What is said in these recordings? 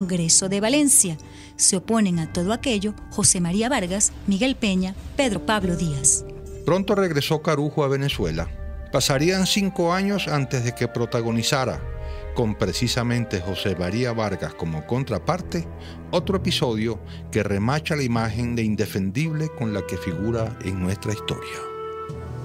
Congreso de Valencia. Se oponen a todo aquello José María Vargas, Miguel Peña, Pedro Pablo Díaz. Pronto regresó Carujo a Venezuela. Pasarían 5 años antes de que protagonizara, con precisamente José María Vargas como contraparte, otro episodio que remacha la imagen de indefendible con la que figura en nuestra historia.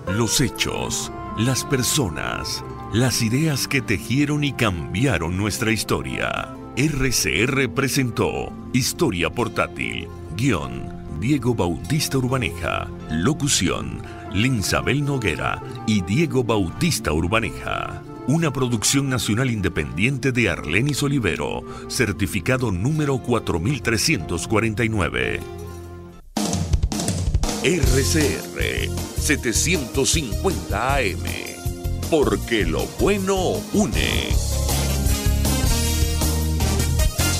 Los hechos, las personas, las ideas que tejieron y cambiaron nuestra historia. RCR presentó Historia Portátil. Guión, Diego Bautista Urbaneja. Locución, Linsabel Noguera y Diego Bautista Urbaneja. Una producción nacional independiente de Arlenis Olivero, certificado número 4349. RCR 750 AM. Porque lo bueno une.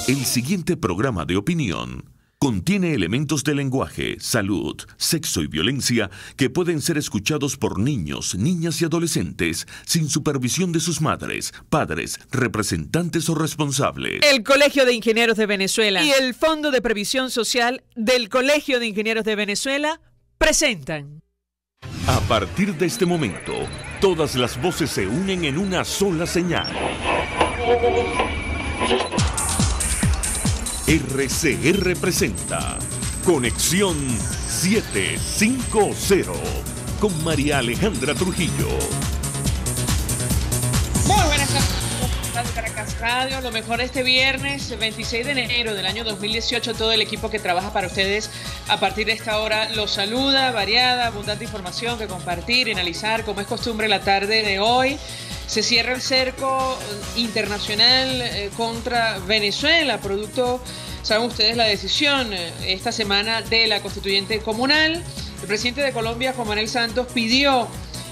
El siguiente programa de opinión contiene elementos de lenguaje, salud, sexo y violencia que pueden ser escuchados por niños, niñas y adolescentes sin supervisión de sus madres, padres, representantes o responsables. El Colegio de Ingenieros de Venezuela y el Fondo de Previsión Social del Colegio de Ingenieros de Venezuela presentan. A partir de este momento, todas las voces se unen en una sola señal. RCR presenta Conexión 750 con María Alejandra Trujillo. Muy buenas tardes, Caracas Radio. Lo mejor este viernes 26 de enero del año 2018. Todo el equipo que trabaja para ustedes a partir de esta hora los saluda. Variada, abundante información que compartir, analizar, como es costumbre la tarde de hoy. Se cierra el cerco internacional contra Venezuela, producto, saben ustedes, la decisión esta semana de la Constituyente Comunal. El presidente de Colombia, Juan Manuel Santos, pidió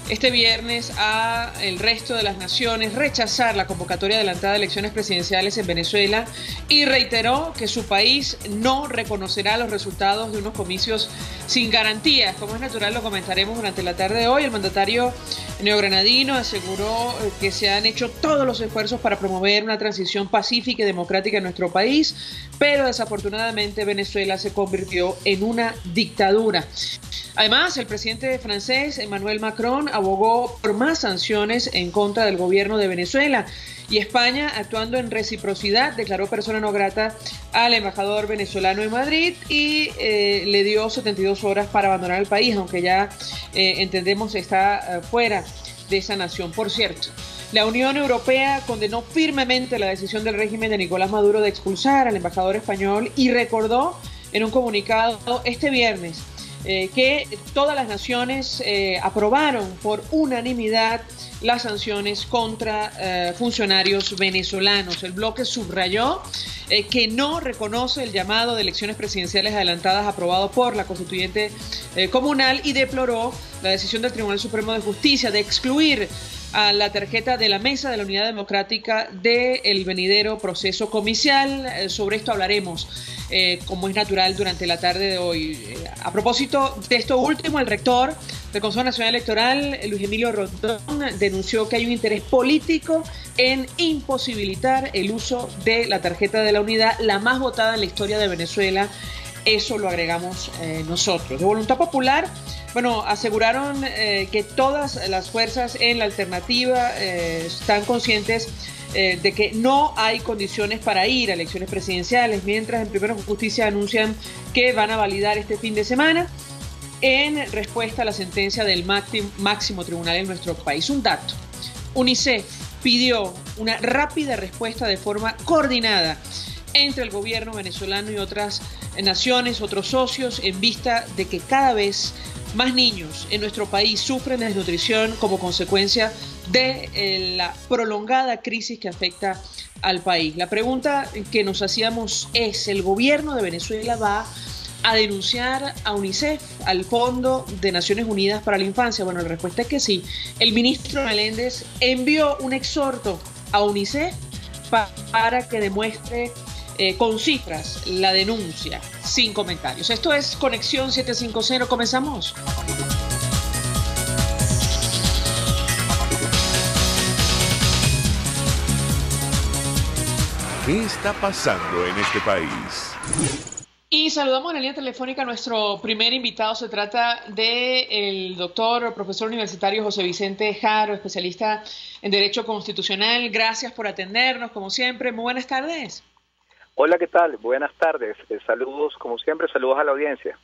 este viernes a el resto de las naciones rechazar la convocatoria adelantada de elecciones presidenciales en Venezuela y reiteró que su país no reconocerá los resultados de unos comicios sin garantías. Como es natural, lo comentaremos durante la tarde de hoy. El mandatario neogranadino aseguró que se han hecho todos los esfuerzos para promover una transición pacífica y democrática en nuestro país, pero desafortunadamente Venezuela se convirtió en una dictadura. Además, el presidente francés Emmanuel Macron abogó por más sanciones en contra del gobierno de Venezuela, y España, actuando en reciprocidad, declaró persona no grata al embajador venezolano en Madrid y le dio 72 horas para abandonar el país, aunque ya entendemos está fuera de esa nación. Por cierto, la Unión Europea condenó firmemente la decisión del régimen de Nicolás Maduro de expulsar al embajador español y recordó en un comunicado este viernes que todas las naciones aprobaron por unanimidad las sanciones contra funcionarios venezolanos. El bloque subrayó que no reconoce el llamado de elecciones presidenciales adelantadas aprobado por la Constituyente Comunal y deploró la decisión del Tribunal Supremo de Justicia de excluir a la tarjeta de la Mesa de la Unidad Democrática del venidero proceso comicial. Sobre esto hablaremos, como es natural, durante la tarde de hoy. A propósito de esto último, el rector del Consejo Nacional Electoral, Luis Emilio Rondón, denunció que hay un interés político en imposibilitar el uso de la tarjeta de la Unidad, la más votada en la historia de Venezuela. Eso lo agregamos nosotros. De Voluntad Popular, bueno, aseguraron que todas las fuerzas en la alternativa están conscientes de que no hay condiciones para ir a elecciones presidenciales, mientras en Primero Justicia anuncian que van a validar este fin de semana en respuesta a la sentencia del máximo tribunal en nuestro país. Un dato: UNICEF pidió una rápida respuesta de forma coordinada entre el gobierno venezolano y otras naciones, otros socios, en vista de que cada vez más niños en nuestro país sufren de desnutrición como consecuencia de la prolongada crisis que afecta al país. La pregunta que nos hacíamos es: ¿el gobierno de Venezuela va a denunciar a UNICEF, al Fondo de Naciones Unidas para la Infancia? Bueno, la respuesta es que sí. El ministro Meléndez envió un exhorto a UNICEF para que demuestre con cifras la denuncia, sin comentarios. Esto es Conexión 750. Comenzamos. ¿Qué está pasando en este país? Y saludamos en la línea telefónica a nuestro primer invitado. Se trata del doctor, profesor universitario José Vicente Haro, especialista en Derecho Constitucional. Gracias por atendernos, como siempre. Muy buenas tardes. Hola, ¿qué tal? Buenas tardes. Saludos, como siempre, saludos a la audiencia.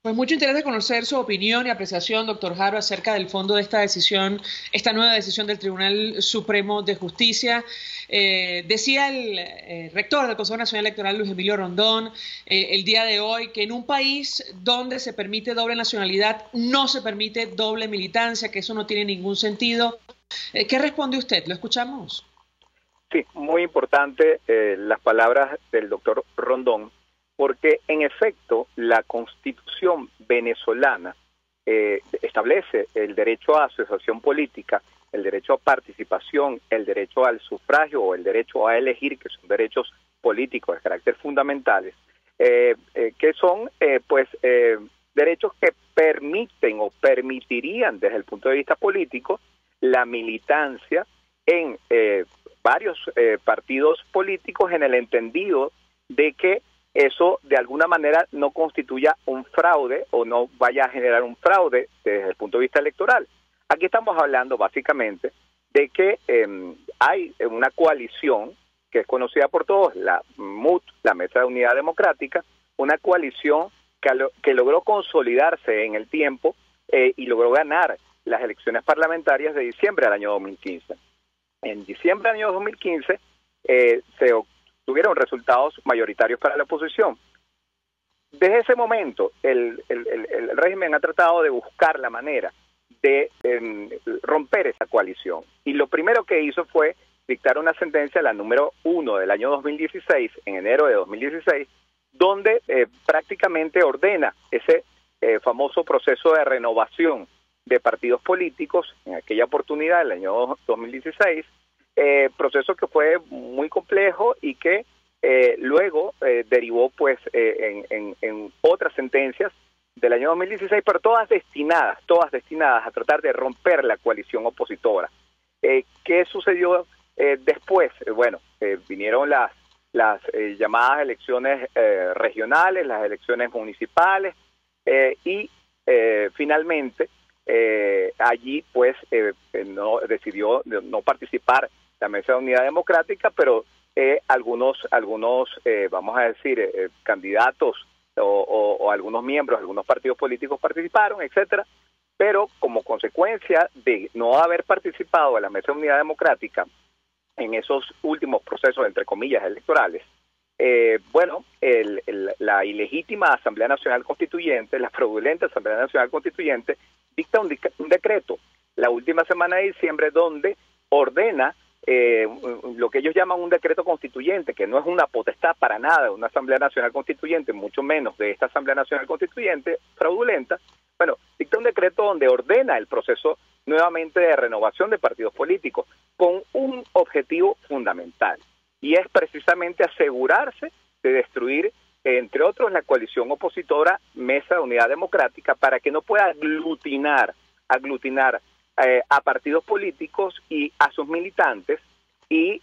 Pues mucho interés de conocer su opinión y apreciación, doctor Haro, acerca del fondo de esta decisión, esta nueva decisión del Tribunal Supremo de Justicia. Decía el rector del Consejo Nacional Electoral, Luis Emilio Rondón, el día de hoy, que en un país donde se permite doble nacionalidad, no se permite doble militancia, que eso no tiene ningún sentido. ¿Qué responde usted? ¿Lo escuchamos? Sí, muy importante las palabras del doctor Rondón, porque en efecto la Constitución venezolana establece el derecho a asociación política, el derecho a participación, el derecho al sufragio o el derecho a elegir, que son derechos políticos de carácter fundamentales, que son derechos que permiten o permitirían desde el punto de vista político la militancia en varios partidos políticos, en el entendido de que eso de alguna manera no constituya un fraude o no vaya a generar un fraude desde el punto de vista electoral. Aquí estamos hablando básicamente de que hay una coalición que es conocida por todos, la MUD, la Mesa de Unidad Democrática, una coalición que logró consolidarse en el tiempo y logró ganar las elecciones parlamentarias de diciembre del año 2015. En diciembre del año 2015 se tuvieron resultados mayoritarios para la oposición. Desde ese momento, el régimen ha tratado de buscar la manera de romper esa coalición. Y lo primero que hizo fue dictar una sentencia, la número 1 del año 2016, en enero de 2016, donde prácticamente ordena ese famoso proceso de renovación de partidos políticos en aquella oportunidad, el año 2016, proceso que fue muy complejo y que luego derivó pues en otras sentencias del año 2016, pero todas destinadas a tratar de romper la coalición opositora. ¿Qué sucedió después? Vinieron las llamadas elecciones regionales, las elecciones municipales y finalmente allí pues decidió no participar la Mesa de Unidad Democrática, pero algunos vamos a decir, candidatos o algunos miembros, algunos partidos políticos participaron, etcétera, pero como consecuencia de no haber participado en la Mesa de Unidad Democrática en esos últimos procesos, entre comillas, electorales, la ilegítima Asamblea Nacional Constituyente, la fraudulenta Asamblea Nacional Constituyente, dicta un decreto la última semana de diciembre donde ordena lo que ellos llaman un decreto constituyente, que no es una potestad para nada de una Asamblea Nacional Constituyente, mucho menos de esta Asamblea Nacional Constituyente fraudulenta. Dicta un decreto donde ordena el proceso nuevamente de renovación de partidos políticos con un objetivo fundamental, y es precisamente asegurarse de destruir, entre otros, la coalición opositora Mesa de Unidad Democrática, para que no pueda aglutinar a partidos políticos y a sus militantes y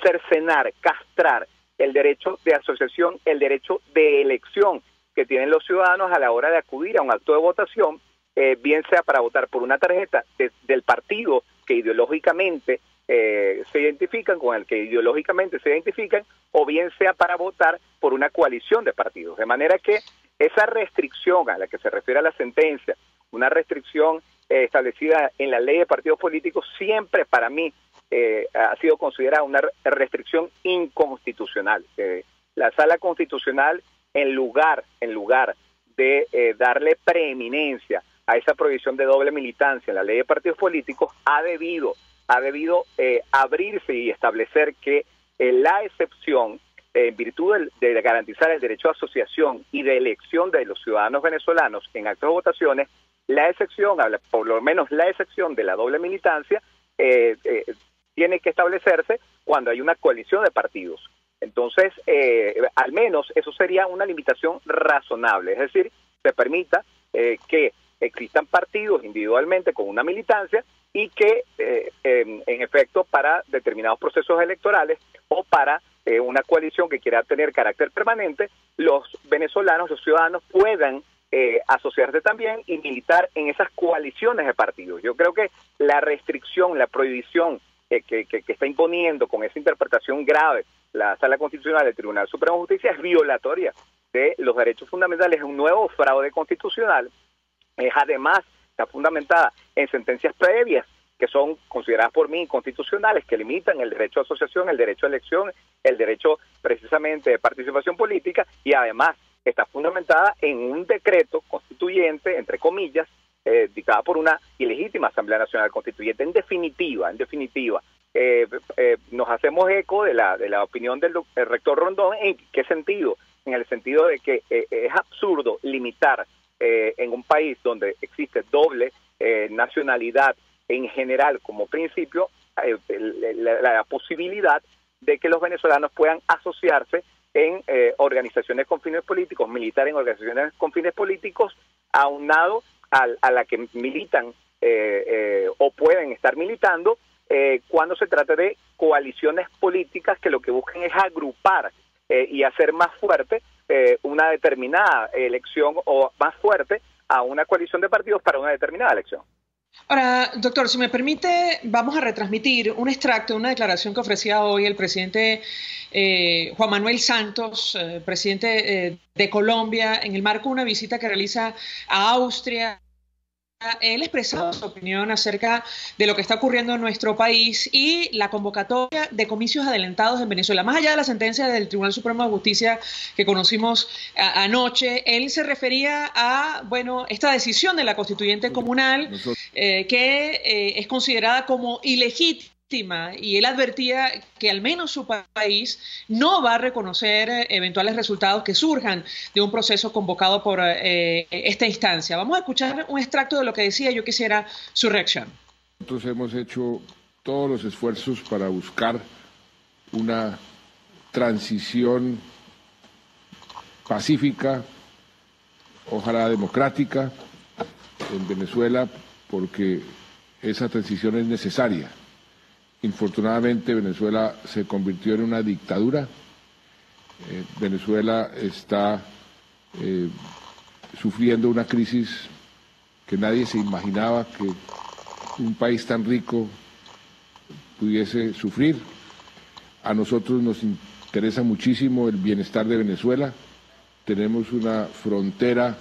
cercenar, castrar el derecho de asociación, el derecho de elección que tienen los ciudadanos a la hora de acudir a un acto de votación, bien sea para votar por una tarjeta del partido que ideológicamente se identifican, con el que ideológicamente se identifican, o bien sea para votar por una coalición de partidos. De manera que esa restricción a la que se refiere a la sentencia, una restricción establecida en la ley de partidos políticos, siempre para mí ha sido considerada una restricción inconstitucional. La Sala Constitucional, en lugar de darle preeminencia a esa prohibición de doble militancia en la ley de partidos políticos, ha debido abrirse y establecer que la excepción, en virtud de garantizar el derecho a asociación y de elección de los ciudadanos venezolanos en actos de votaciones, la excepción, por lo menos la excepción de la doble militancia, tiene que establecerse cuando hay una coalición de partidos. Entonces, al menos eso sería una limitación razonable, es decir, se permita que existan partidos individualmente con una militancia y que, en efecto, para determinados procesos electorales o para una coalición que quiera tener carácter permanente, los venezolanos, los ciudadanos puedan asociarse también y militar en esas coaliciones de partidos. Yo creo que la restricción, la prohibición que está imponiendo con esa interpretación grave la Sala Constitucional del Tribunal Supremo de Justicia es violatoria de los derechos fundamentales, es un nuevo fraude constitucional, además está fundamentada en sentencias previas que son consideradas por mí inconstitucionales, que limitan el derecho a asociación, el derecho a elección, el derecho precisamente de participación política, y además está fundamentada en un decreto constituyente, entre comillas, dictada por una ilegítima Asamblea Nacional Constituyente. En definitiva, nos hacemos eco de la opinión del rector Rondón. ¿En qué sentido? En el sentido de que es absurdo limitar en un país donde existe doble nacionalidad en general como principio la posibilidad de que los venezolanos puedan asociarse en organizaciones con fines políticos, militar en organizaciones con fines políticos, aunado a la que militan o pueden estar militando cuando se trata de coaliciones políticas que lo que buscan es agrupar y hacer más fuerte una determinada elección, o más fuerte a una coalición de partidos para una determinada elección. Ahora, doctor, si me permite, vamos a retransmitir un extracto de una declaración que ofrecía hoy el presidente Juan Manuel Santos, presidente de Colombia, en el marco de una visita que realiza a Austria. Él expresaba su opinión acerca de lo que está ocurriendo en nuestro país y la convocatoria de comicios adelantados en Venezuela. Más allá de la sentencia del Tribunal Supremo de Justicia que conocimos anoche, él se refería a, bueno, esta decisión de la constituyente comunal que es considerada como ilegítima, y él advertía que al menos su país no va a reconocer eventuales resultados que surjan de un proceso convocado por esta instancia. Vamos a escuchar un extracto de lo que decía. Yo quisiera su reacción. Nosotros hemos hecho todos los esfuerzos para buscar una transición pacífica, ojalá democrática, en Venezuela, porque esa transición es necesaria. Infortunadamente, Venezuela se convirtió en una dictadura. Venezuela está sufriendo una crisis que nadie se imaginaba que un país tan rico pudiese sufrir. A nosotros nos interesa muchísimo el bienestar de Venezuela. Tenemos una frontera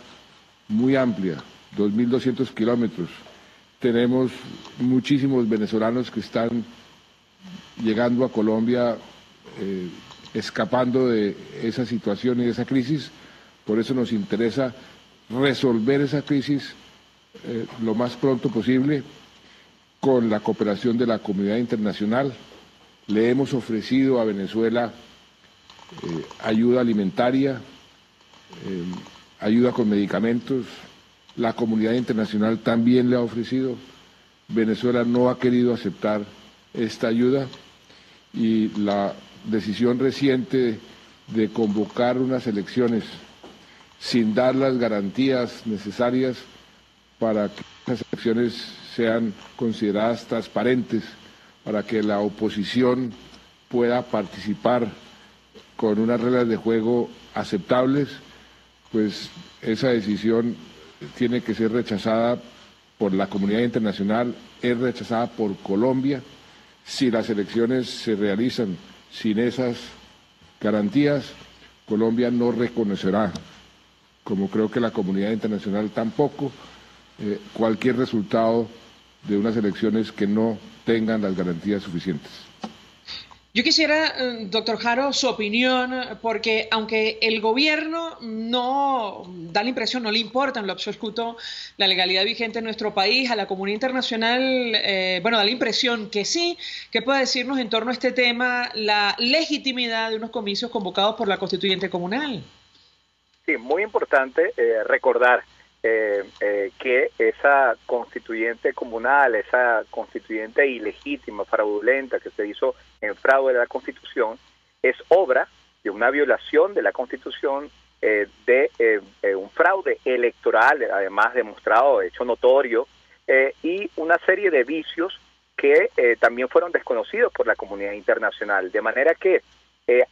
muy amplia, 2.200 kilómetros. Tenemos muchísimos venezolanos que están llegando a Colombia, escapando de esa situación y de esa crisis. Por eso nos interesa resolver esa crisis lo más pronto posible con la cooperación de la comunidad internacional. Le hemos ofrecido a Venezuela ayuda alimentaria, ayuda con medicamentos. La comunidad internacional también le ha ofrecido. Venezuela no ha querido aceptar esta ayuda, y la decisión reciente de convocar unas elecciones sin dar las garantías necesarias para que las elecciones sean consideradas transparentes, para que la oposición pueda participar con unas reglas de juego aceptables, pues esa decisión tiene que ser rechazada por la comunidad internacional, es rechazada por Colombia. Si las elecciones se realizan sin esas garantías, Colombia no reconocerá, como creo que la comunidad internacional tampoco, cualquier resultado de unas elecciones que no tengan las garantías suficientes. Yo quisiera, doctor Haro, su opinión, porque aunque el gobierno no da la impresión, no le importa en lo absoluto la legalidad vigente en nuestro país, a la comunidad internacional, bueno, da la impresión que sí. ¿Qué puede decirnos en torno a este tema, la legitimidad de unos comicios convocados por la constituyente comunal? Sí, muy importante recordar que esa constituyente comunal, esa constituyente ilegítima, fraudulenta, que se hizo en fraude de la Constitución, es obra de una violación de la Constitución, de un fraude electoral, además demostrado, hecho notorio, y una serie de vicios que también fueron desconocidos por la comunidad internacional. De manera que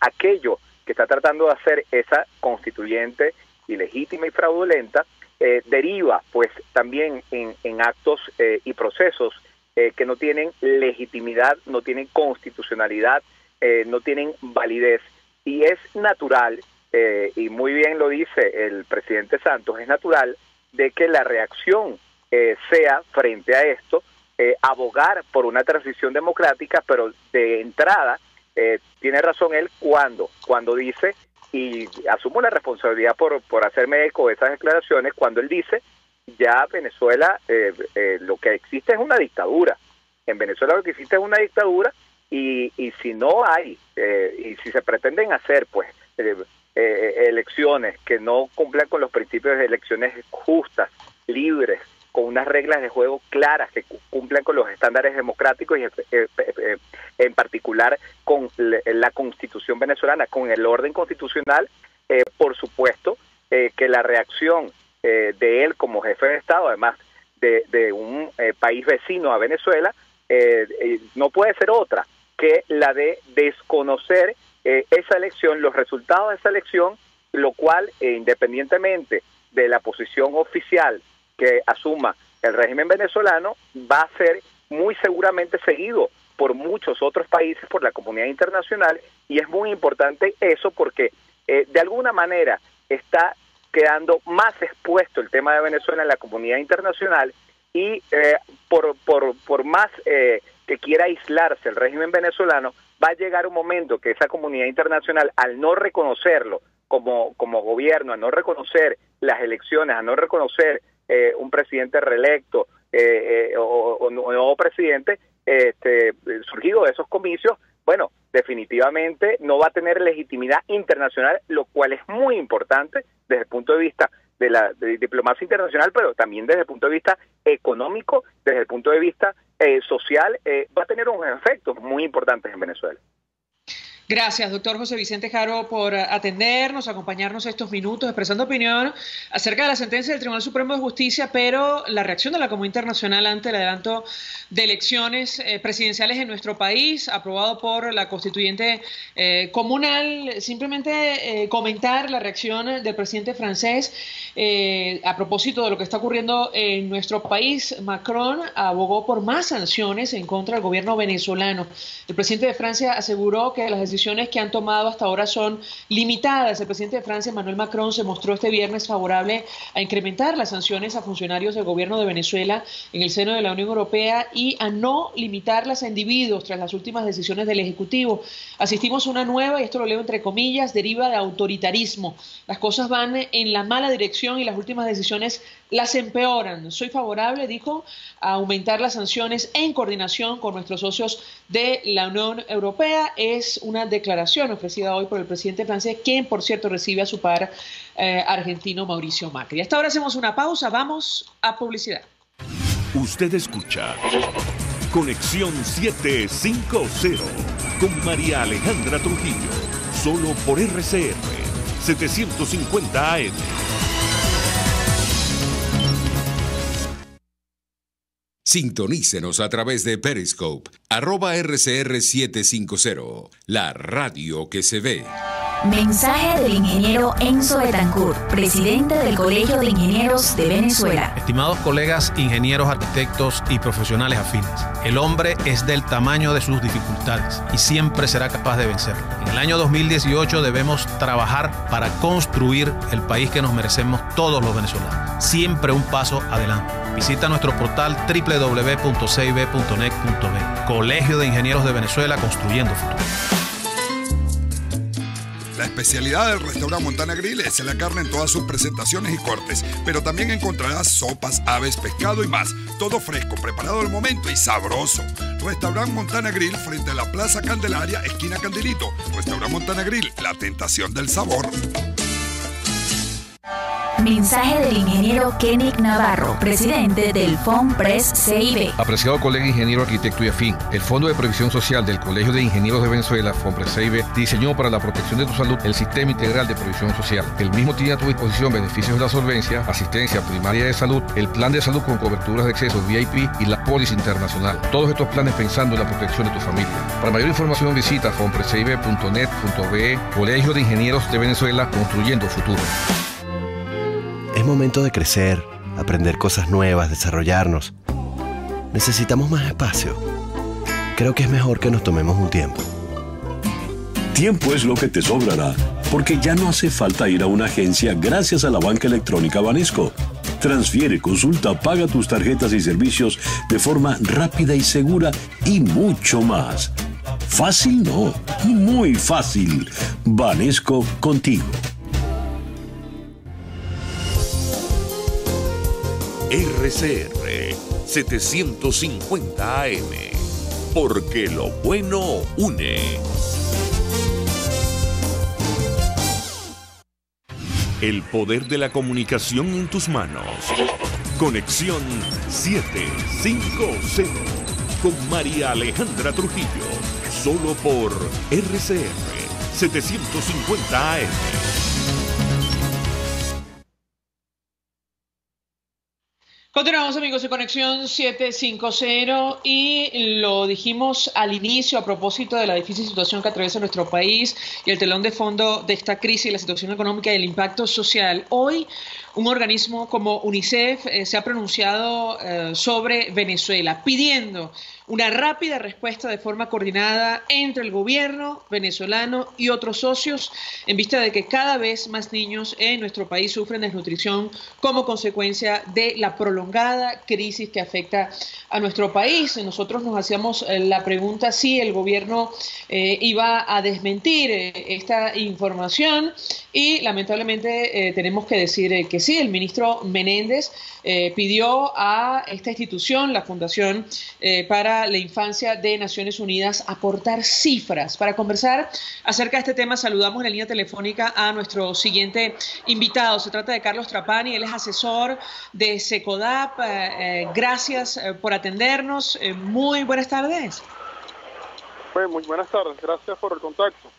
aquello que está tratando de hacer esa constituyente ilegítima y fraudulenta deriva pues también en actos y procesos que no tienen legitimidad, no tienen constitucionalidad, no tienen validez, y es natural, y muy bien lo dice el presidente Santos, es natural de que la reacción sea frente a esto, abogar por una transición democrática, pero de entrada tiene razón él cuando dice, y asumo la responsabilidad por hacerme eco de esas declaraciones, cuando él dice, ya Venezuela, lo que existe es una dictadura. En Venezuela lo que existe es una dictadura, y si no hay, y si se pretenden hacer pues elecciones que no cumplan con los principios de elecciones justas, libres, con unas reglas de juego claras que cumplan con los estándares democráticos y en particular con la Constitución venezolana, con el orden constitucional, por supuesto que la reacción de él como jefe de Estado, además de un país vecino a Venezuela, no puede ser otra que la de desconocer esa elección, los resultados de esa elección, lo cual, independientemente de la posición oficial que asuma el régimen venezolano, va a ser muy seguramente seguido por muchos otros países, por la comunidad internacional, y es muy importante eso porque de alguna manera está quedando más expuesto el tema de Venezuela en la comunidad internacional, y por más que quiera aislarse el régimen venezolano, va a llegar un momento que esa comunidad internacional, al no reconocerlo como gobierno, al no reconocer las elecciones, al no reconocer un presidente reelecto o nuevo presidente surgido de esos comicios, bueno, definitivamente no va a tener legitimidad internacional, lo cual es muy importante desde el punto de vista de la diplomacia internacional, pero también desde el punto de vista económico, desde el punto de vista social, va a tener unos efectos muy importantes en Venezuela. Gracias, doctor José Vicente Jaro, por atendernos, acompañarnos estos minutos, expresando opinión acerca de la sentencia del Tribunal Supremo de Justicia, pero la reacción de la comunidad internacional ante el adelanto de elecciones presidenciales en nuestro país, aprobado por la constituyente comunal. Simplemente comentar la reacción del presidente francés a propósito de lo que está ocurriendo en nuestro país. Macron abogó por más sanciones en contra del gobierno venezolano. El presidente de Francia aseguró que las decisiones que han tomado hasta ahora son limitadas. El presidente de Francia, Emmanuel Macron, se mostró este viernes favorable a incrementar las sanciones a funcionarios del gobierno de Venezuela en el seno de la Unión Europea y a no limitarlas a individuos tras las últimas decisiones del Ejecutivo. Asistimos a una nueva, y esto lo leo entre comillas, deriva de autoritarismo. Las cosas van en la mala dirección y las últimas decisiones las empeoran. Soy favorable, dijo, a aumentar las sanciones en coordinación con nuestros socios de la Unión Europea. Es una declaración ofrecida hoy por el presidente francés, quien, por cierto, recibe a su par argentino Mauricio Macri. Hasta ahora hacemos una pausa, vamos a publicidad. Usted escucha Conexión 750 con María Alejandra Trujillo, solo por RCR 750 AM. Sintonícenos a través de Periscope, @RCR750, la radio que se ve. Mensaje del ingeniero Enzo Betancourt, presidente del Colegio de Ingenieros de Venezuela. Estimados colegas, ingenieros, arquitectos y profesionales afines, el hombre es del tamaño de sus dificultades y siempre será capaz de vencerlo. En el año 2018 debemos trabajar para construir el país que nos merecemos todos los venezolanos. Siempre un paso adelante. Visita nuestro portal www.cib.net.be. Colegio de Ingenieros de Venezuela, construyendo futuro. La especialidad del restaurante Montana Grill es la carne en todas sus presentaciones y cortes, pero también encontrarás sopas, aves, pescado y más. Todo fresco, preparado al momento y sabroso. Restaurante Montana Grill frente a la Plaza Candelaria, esquina Candelito. Restaurante Montana Grill, la tentación del sabor. Mensaje del ingeniero Kenick Navarro, presidente del FOMPRES CIB. Apreciado colega ingeniero, arquitecto y afín, el Fondo de Previsión Social del Colegio de Ingenieros de Venezuela, FOMPRES CIB, diseñó para la protección de tu salud el Sistema Integral de Previsión Social. El mismo tiene a tu disposición beneficios de la solvencia, asistencia primaria de salud, el plan de salud con coberturas de acceso VIP y la póliza internacional. Todos estos planes pensando en la protección de tu familia. Para mayor información visita fomprescibe.net.be. Colegio de Ingenieros de Venezuela, construyendo futuro. Es momento de crecer, aprender cosas nuevas, desarrollarnos. Necesitamos más espacio. Creo que es mejor que nos tomemos un tiempo. Tiempo es lo que te sobrará, porque ya no hace falta ir a una agencia gracias a la banca electrónica Banesco. Transfiere, consulta, paga tus tarjetas y servicios de forma rápida y segura y mucho más. Fácil no, muy fácil. Banesco contigo. RCR 750 AM, porque lo bueno une. El poder de la comunicación en tus manos. Conexión 750 con María Alejandra Trujillo, solo por RCR 750 AM. Continuamos, amigos, de Conexión 750 y lo dijimos al inicio a propósito de la difícil situación que atraviesa nuestro país y el telón de fondo de esta crisis, la situación económica y el impacto social. Hoy, un organismo como UNICEF se ha pronunciado sobre Venezuela, pidiendo una rápida respuesta de forma coordinada entre el gobierno venezolano y otros socios en vista de que cada vez más niños en nuestro país sufren desnutrición como consecuencia de la prolongada crisis que afecta a nuestro país. Nosotros nos hacíamos la pregunta si el gobierno iba a desmentir esta información y lamentablemente tenemos que decir que sí. El ministro Menéndez pidió a esta institución, la Fundación para la Infancia de Naciones Unidas, aportar cifras. Para conversar acerca de este tema, saludamos en la línea telefónica a nuestro siguiente invitado. Se trata de Carlos Trapani, él es asesor de SECODAP. Gracias por atendernos. Muy buenas tardes. Muy buenas tardes, gracias por el contacto.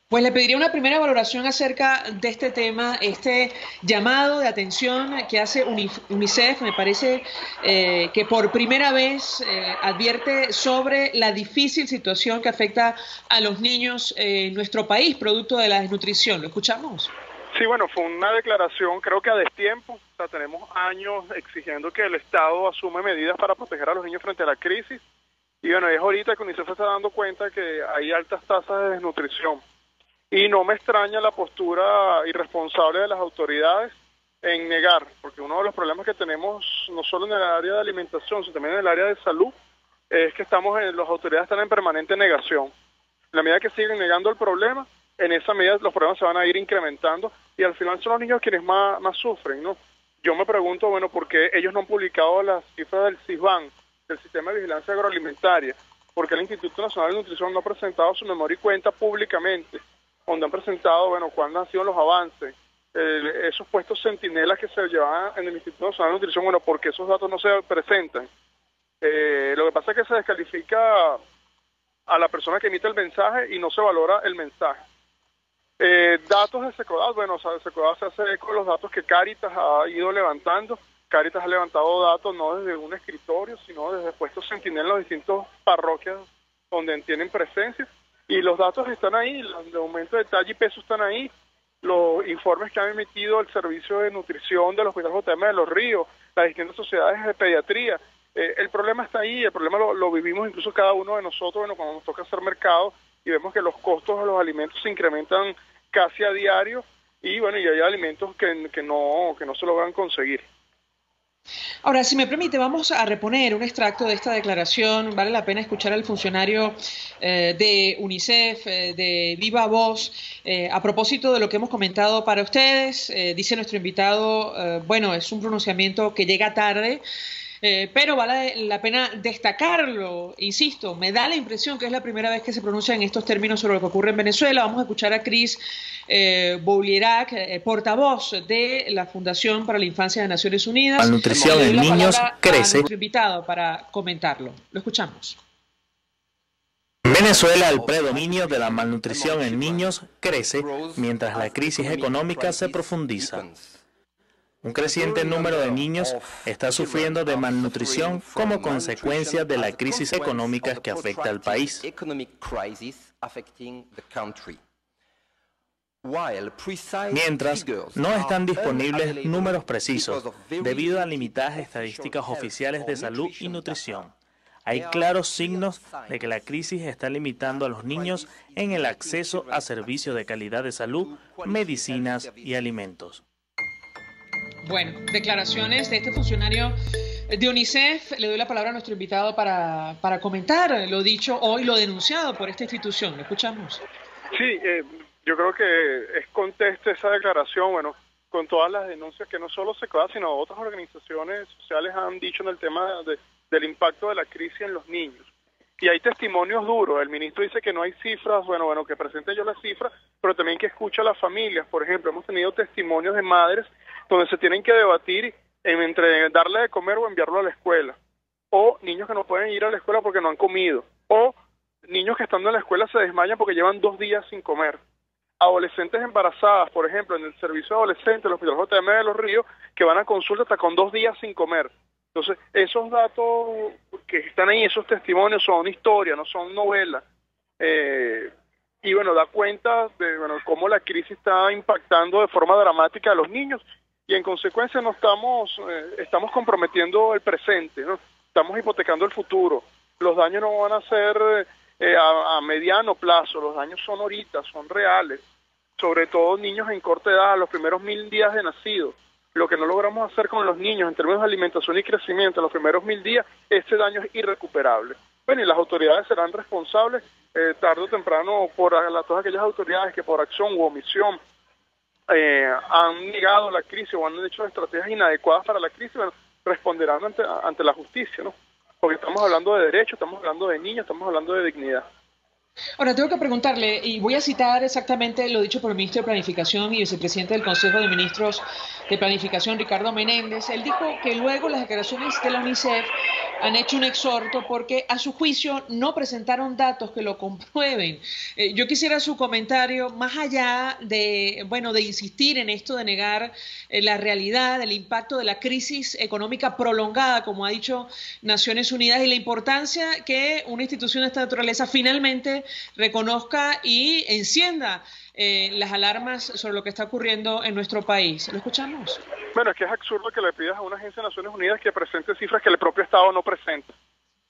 Pues le pediría una primera valoración acerca de este tema, este llamado de atención que hace UNICEF. Me parece que por primera vez advierte sobre la difícil situación que afecta a los niños en nuestro país, producto de la desnutrición. ¿Lo escuchamos? Sí, bueno, fue una declaración creo que a destiempo. O sea, tenemos años exigiendo que el Estado asume medidas para proteger a los niños frente a la crisis. Y bueno, es ahorita que UNICEF se está dando cuenta que hay altas tasas de desnutrición. Y no me extraña la postura irresponsable de las autoridades en negar, porque uno de los problemas que tenemos, no solo en el área de alimentación, sino también en el área de salud, es que las autoridades están en permanente negación. En la medida que siguen negando el problema, en esa medida los problemas se van a ir incrementando y al final son los niños quienes más sufren, ¿no? Yo me pregunto, bueno, ¿por qué ellos no han publicado las cifras del CISBAN, del Sistema de Vigilancia Agroalimentaria? ¿Por qué el Instituto Nacional de Nutrición no ha presentado su memoria y cuenta públicamente? Donde han presentado, bueno, cuáles han sido los avances, esos puestos centinelas que se llevaban en el Instituto Nacional de Nutrición, bueno, porque esos datos no se presentan. Lo que pasa es que se descalifica a la persona que emite el mensaje y no se valora el mensaje. Datos de SECODAP, bueno, o sea, SECODAP se hace eco de los datos que Cáritas ha ido levantando. Cáritas ha levantado datos no desde un escritorio, sino desde puestos centinelas en las distintas parroquias donde tienen presencia. Y los datos están ahí, los de aumento de talla y peso están ahí, los informes que han emitido el Servicio de Nutrición del Hospital JM de Los Ríos, las distintas sociedades de pediatría. El problema está ahí, el problema lo vivimos incluso cada uno de nosotros, bueno, cuando nos toca hacer mercado y vemos que los costos de los alimentos se incrementan casi a diario y bueno, y hay alimentos que no se logran conseguir. Ahora, si me permite, vamos a reponer un extracto de esta declaración. Vale la pena escuchar al funcionario de UNICEF, de viva voz, a propósito de lo que hemos comentado para ustedes. Dice nuestro invitado, bueno, es un pronunciamiento que llega tarde, Pero vale la pena destacarlo, insisto, me da la impresión que es la primera vez que se pronuncia en estos términos sobre lo que ocurre en Venezuela. Vamos a escuchar a Chris Boulierac, portavoz de la Fundación para la Infancia de Naciones Unidas. Malnutrición en niños crece. A nuestro invitado para comentarlo. Lo escuchamos. En Venezuela, el predominio de la malnutrición en niños crece mientras la crisis económica se profundiza. Un creciente número de niños está sufriendo de malnutrición como consecuencia de la crisis económica que afecta al país. Mientras, no están disponibles números precisos debido a limitadas estadísticas oficiales de salud y nutrición. Hay claros signos de que la crisis está limitando a los niños en el acceso a servicios de calidad de salud, medicinas y alimentos. Bueno, declaraciones de este funcionario de UNICEF. Le doy la palabra a nuestro invitado para comentar lo dicho hoy, lo denunciado por esta institución. ¿Lo escuchamos? Sí, yo creo que es contexto esa declaración, bueno, con todas las denuncias que no solo SECODA, sino otras organizaciones sociales han dicho en el tema del impacto de la crisis en los niños. Y hay testimonios duros. El ministro dice que no hay cifras, bueno, que presente yo las cifras, pero también que escucha a las familias. Por ejemplo, hemos tenido testimonios de madres donde se tienen que debatir entre darle de comer o enviarlo a la escuela, o niños que no pueden ir a la escuela porque no han comido, o niños que estando en la escuela se desmayan porque llevan 2 días sin comer. Adolescentes embarazadas, por ejemplo, en el servicio de adolescentes, el Hospital JM de Los Ríos, que van a consulta hasta con 2 días sin comer. Entonces, esos datos que están ahí, esos testimonios son historia, no son novelas. Y bueno, da cuenta de cómo la crisis está impactando de forma dramática a los niños y en consecuencia no estamos comprometiendo el presente, ¿no? Estamos hipotecando el futuro. Los daños no van a ser a mediano plazo, los daños son ahorita, son reales, sobre todo niños en corta edad, los primeros 1000 días de nacido. Lo que no logramos hacer con los niños en términos de alimentación y crecimiento en los primeros 1000 días, ese daño es irrecuperable. Bueno, y las autoridades serán responsables tarde o temprano por todas aquellas autoridades que por acción u omisión han negado la crisis o han hecho estrategias inadecuadas para la crisis, bueno, responderán ante la justicia, ¿no? Porque estamos hablando de derechos, estamos hablando de niños, estamos hablando de dignidad. Ahora, tengo que preguntarle, y voy a citar exactamente lo dicho por el ministro de Planificación y vicepresidente del Consejo de Ministros de Planificación, Ricardo Menéndez. Él dijo que luego las declaraciones de la UNICEF han hecho un exhorto porque a su juicio no presentaron datos que lo comprueben. Yo quisiera su comentario, más allá de insistir en esto de negar la realidad, el impacto de la crisis económica prolongada, como ha dicho Naciones Unidas, y la importancia que una institución de esta naturaleza finalmente reconozca y encienda las alarmas sobre lo que está ocurriendo en nuestro país. ¿Lo escuchamos? Bueno, es que es absurdo que le pidas a una agencia de Naciones Unidas que presente cifras que el propio Estado no presenta.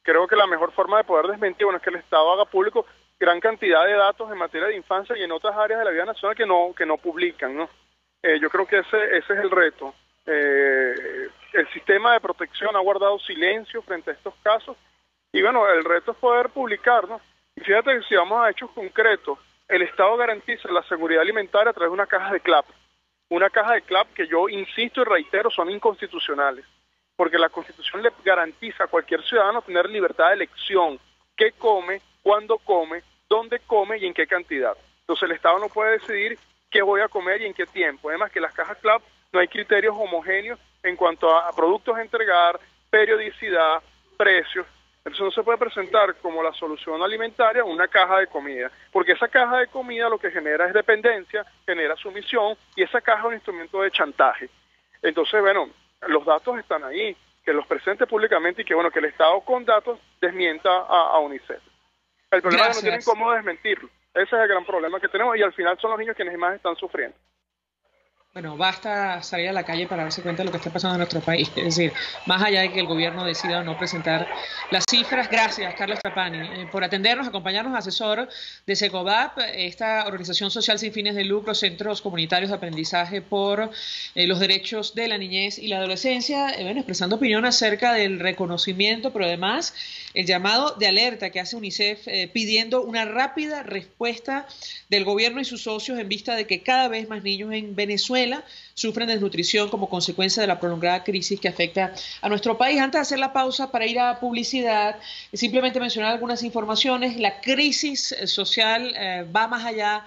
Creo que la mejor forma de poder desmentir es que el Estado haga público gran cantidad de datos en materia de infancia y en otras áreas de la vida nacional que no publican, ¿no? Yo creo que ese es el reto. El sistema de protección ha guardado silencio frente a estos casos y bueno, el reto es poder publicar, ¿no? Y fíjate que si vamos a hechos concretos, el Estado garantiza la seguridad alimentaria a través de una caja de CLAP. Una caja de CLAP que yo insisto y reitero son inconstitucionales, porque la Constitución le garantiza a cualquier ciudadano tener libertad de elección, qué come, cuándo come, dónde come y en qué cantidad. Entonces el Estado no puede decidir qué voy a comer y en qué tiempo. Además que las cajas CLAP no hay criterios homogéneos en cuanto a productos a entregar, periodicidad, precios. Entonces no se puede presentar como la solución alimentaria una caja de comida, porque esa caja de comida lo que genera es dependencia, genera sumisión, y esa caja es un instrumento de chantaje. Entonces, bueno, los datos están ahí, que los presente públicamente y que, bueno, que el Estado con datos desmienta a UNICEF. El problema es que no tienen cómo desmentirlo. Ese es el gran problema que tenemos y al final son los niños quienes más están sufriendo. Bueno, basta salir a la calle para darse cuenta de lo que está pasando en nuestro país. Es decir, más allá de que el gobierno decida o no presentar las cifras. Gracias, Carlos Trapani, por atendernos, acompañarnos, asesor de SECODAP, esta organización social sin fines de lucro, centros comunitarios de aprendizaje por los derechos de la niñez y la adolescencia, expresando opinión acerca del reconocimiento, pero además el llamado de alerta que hace UNICEF pidiendo una rápida respuesta del gobierno y sus socios en vista de que cada vez más niños en Venezuela Venezuela sufren desnutrición como consecuencia de la prolongada crisis que afecta a nuestro país. Antes de hacer la pausa para ir a publicidad, simplemente mencionar algunas informaciones. La crisis social va más allá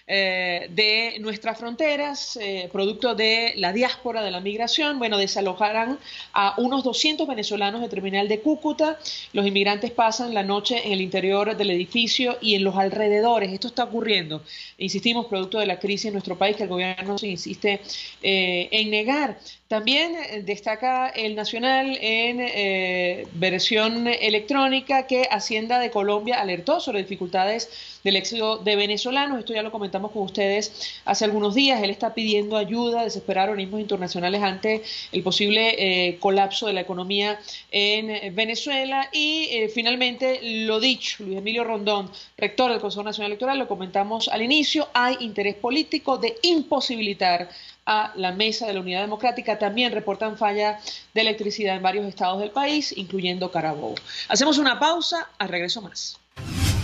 de nuestras fronteras, producto de la diáspora, de la migración. Bueno, desalojarán a unos 200 venezolanos del terminal de Cúcuta. Los inmigrantes pasan la noche en el interior del edificio y en los alrededores. Esto está ocurriendo, insistimos, producto de la crisis en nuestro país que el gobierno se insiste en negar. También destaca el Nacional en versión electrónica que Hacienda de Colombia alertó sobre dificultades del éxodo de venezolanos. Esto ya lo comentamos con ustedes hace algunos días. Él está pidiendo ayuda desesperada a organismos internacionales ante el posible colapso de la economía en Venezuela. Y finalmente, lo dicho, Luis Emilio Rondón, rector del Consejo Nacional Electoral, lo comentamos al inicio, hay interés político de imposibilitar a la Mesa de la Unidad Democrática. También reportan falla de electricidad en varios estados del país, incluyendo Carabobo. Hacemos una pausa, al regreso más.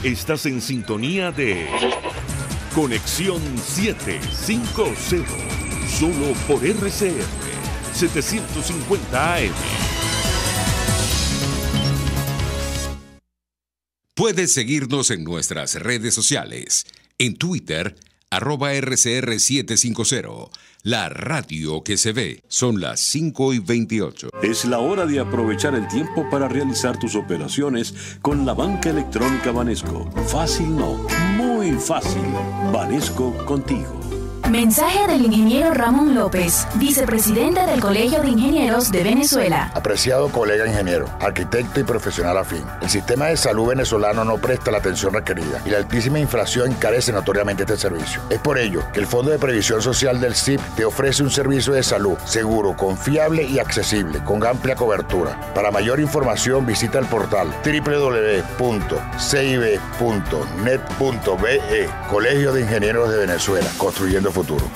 Estás en sintonía de Conexión 750, solo por RCR 750 AM. Puedes seguirnos en nuestras redes sociales. En Twitter, @RCR750. La radio que se ve. Son las 5:28. Es la hora de aprovechar el tiempo para realizar tus operaciones con la banca electrónica Banesco. Fácil no, muy fácil. Banesco contigo. Mensaje del ingeniero Ramón López, vicepresidente del Colegio de Ingenieros de Venezuela. Apreciado colega ingeniero, arquitecto y profesional afín, el sistema de salud venezolano no presta la atención requerida y la altísima inflación encarece notoriamente este servicio. Es por ello que el Fondo de Previsión Social del CIP te ofrece un servicio de salud seguro, confiable y accesible, con amplia cobertura. Para mayor información visita el portal www.cib.net.be. Colegio de Ingenieros de Venezuela, construyendo futuro.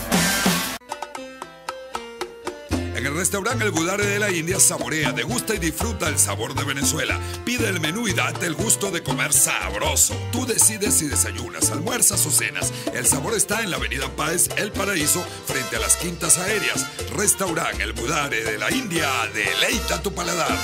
En el restaurante El Budare de la India, saborea, degusta y disfruta el sabor de Venezuela. Pide el menú y date el gusto de comer sabroso. Tú decides si desayunas, almuerzas o cenas. El sabor está en la avenida Páez, El Paraíso, frente a las Quintas Aéreas. Restaurante El Budare de la India, deleita tu paladar.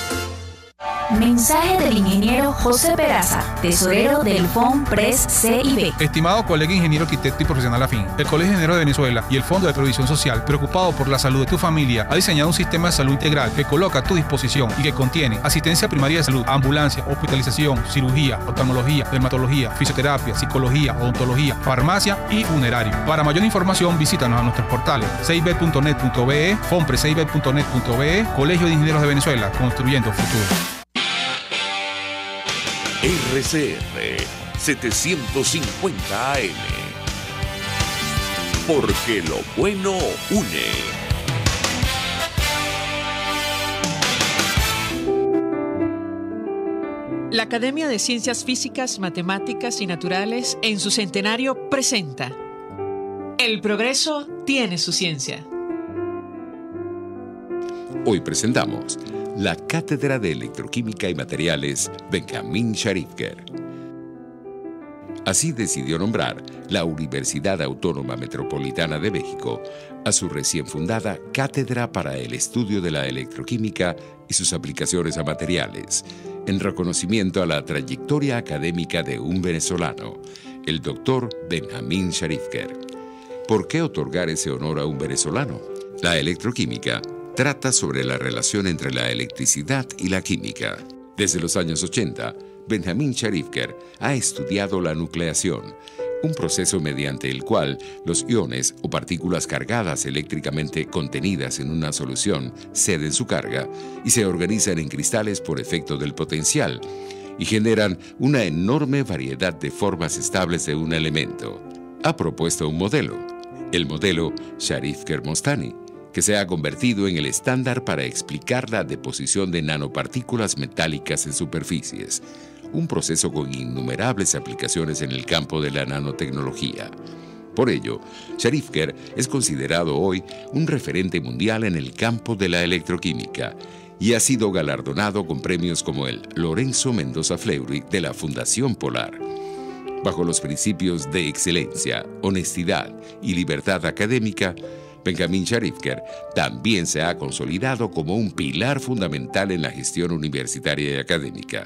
Mensaje del ingeniero José Peraza, tesorero del FONPRES CIB. Estimado colega ingeniero, arquitecto y profesional afín, el Colegio de Ingenieros de Venezuela y el Fondo de Previsión Social, preocupado por la salud de tu familia, ha diseñado un sistema de salud integral que coloca a tu disposición y que contiene asistencia primaria de salud, ambulancia, hospitalización, cirugía, oftalmología, dermatología, fisioterapia, psicología, odontología, farmacia y funerario. Para mayor información, visítanos a nuestros portales cib.net.be, fonprescib.net.be, Colegio de Ingenieros de Venezuela, construyendo futuro. RCR 750 AM. Porque lo bueno une. La Academia de Ciencias Físicas, Matemáticas y Naturales en su centenario presenta El progreso tiene su ciencia. Hoy presentamos la Cátedra de Electroquímica y Materiales Benjamín Sharifker. Así decidió nombrar la Universidad Autónoma Metropolitana de México a su recién fundada Cátedra para el Estudio de la Electroquímica y sus aplicaciones a materiales, en reconocimiento a la trayectoria académica de un venezolano, el doctor Benjamín Sharifker. ¿Por qué otorgar ese honor a un venezolano? La electroquímica trata sobre la relación entre la electricidad y la química. Desde los años 80, Benjamín Sharifker ha estudiado la nucleación, un proceso mediante el cual los iones o partículas cargadas eléctricamente contenidas en una solución ceden su carga y se organizan en cristales por efecto del potencial y generan una enorme variedad de formas estables de un elemento. Ha propuesto un modelo, el modelo Sharifker-Mostany, que se ha convertido en el estándar para explicar la deposición de nanopartículas metálicas en superficies, un proceso con innumerables aplicaciones en el campo de la nanotecnología. Por ello, Sharifker es considerado hoy un referente mundial en el campo de la electroquímica y ha sido galardonado con premios como el Lorenzo Mendoza Fleury de la Fundación Polar. Bajo los principios de excelencia, honestidad y libertad académica, Benjamín Sharifker también se ha consolidado como un pilar fundamental en la gestión universitaria y académica.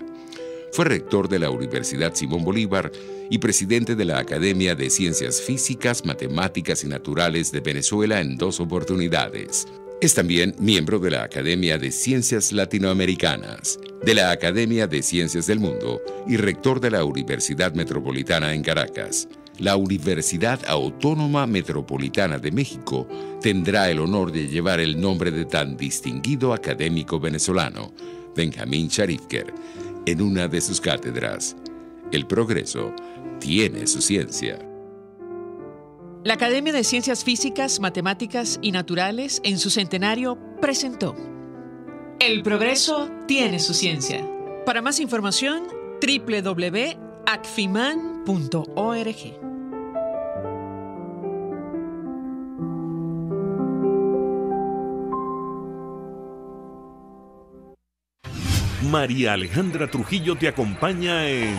Fue rector de la Universidad Simón Bolívar y presidente de la Academia de Ciencias Físicas, Matemáticas y Naturales de Venezuela en 2 oportunidades. Es también miembro de la Academia de Ciencias Latinoamericanas, de la Academia de Ciencias del Mundo y rector de la Universidad Metropolitana en Caracas. La Universidad Autónoma Metropolitana de México tendrá el honor de llevar el nombre de tan distinguido académico venezolano, Benjamín Sharifker, en una de sus cátedras. El progreso tiene su ciencia. La Academia de Ciencias Físicas, Matemáticas y Naturales, en su centenario, presentó El progreso tiene su ciencia. Para más información, www.acfiman.org. María Alejandra Trujillo te acompaña en